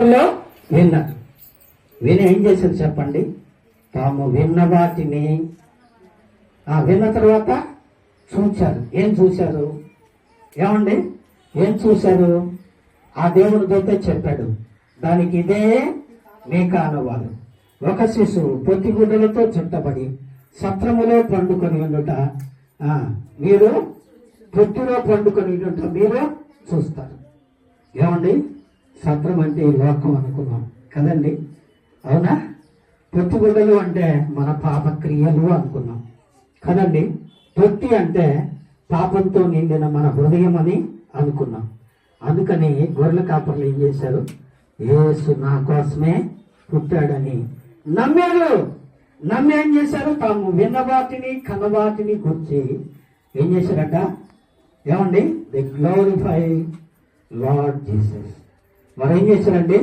విన్నారు. విని ఏం చేశారు చెప్పండి? తాము విన్న వాటిని విన్న తర్వాత చూశారు. ఏం చూశారు? ఏమండి ఏం చూశారు? ఆ దేవుని దూతే చెప్పాడు, దానికి ఇదే మీ కానవాలు. ఒక శిశువు పొత్తిగుడ్డలతో చుట్టబడి సత్రములో పండుకొని ఉండుట మీరు పొత్తిలో పండుకొని ఉండుట మీరు చూస్తారు. ఏమండి సత్రం అంటే ఈ లోకం అనుకున్నాం కదండి, అవునా? పొత్తిగుడ్డలు అంటే మన పాపక్రియలు అనుకున్నాం కదండి. పొత్తి అంటే పాపంతో నిండిన మన హృదయం అని అనుకున్నాం. అందుకని గొర్రెల కాపర్లు ఏం చేశారు? యేసు నా కోసమే పుట్టాడని నమ్మారు. నమ్మి ఏం చేశారు? తాము విన్నవాటిని కన్నవాటిని గుర్చి ఏం చేశారట? ఏమండి? The glorify lord Jesus. వారు ఏం చేశారండి?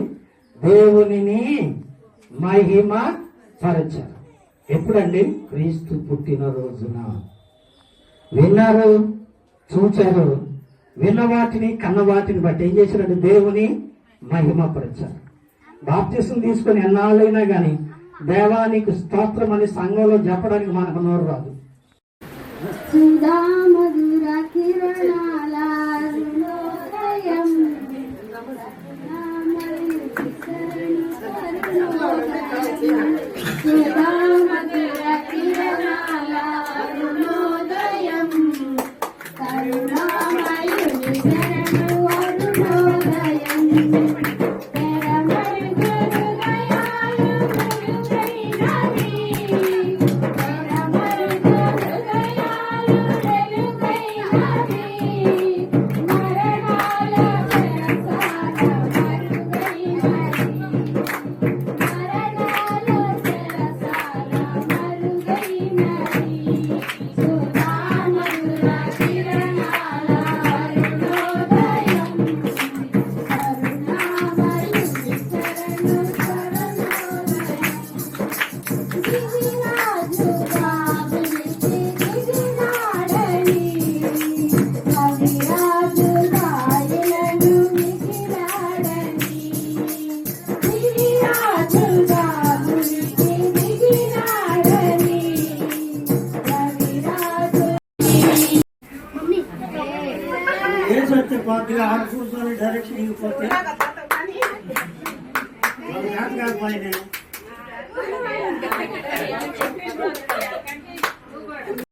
దేవునిని మహిమ పరచారు. ఎప్పుడండి? క్రీస్తు పుట్టిన రోజున. విన్నారు, చూచారు. విన్న వాటిని కన్న వాటిని బట్టి ఏం చేశారంటే దేవుని మహిమ పరచారు. బాప్తిసం తీసుకొని ఎన్నాళ్ళైనా కానీ దేవానికి స్తోత్రం అని సంఘంలో చెప్పడానికి మనకు నోరు రాదు. కొద్దిగా ఆడ కూర్చొని డైరెక్షన్ ఇవ్వకపోతే కాకపోయినా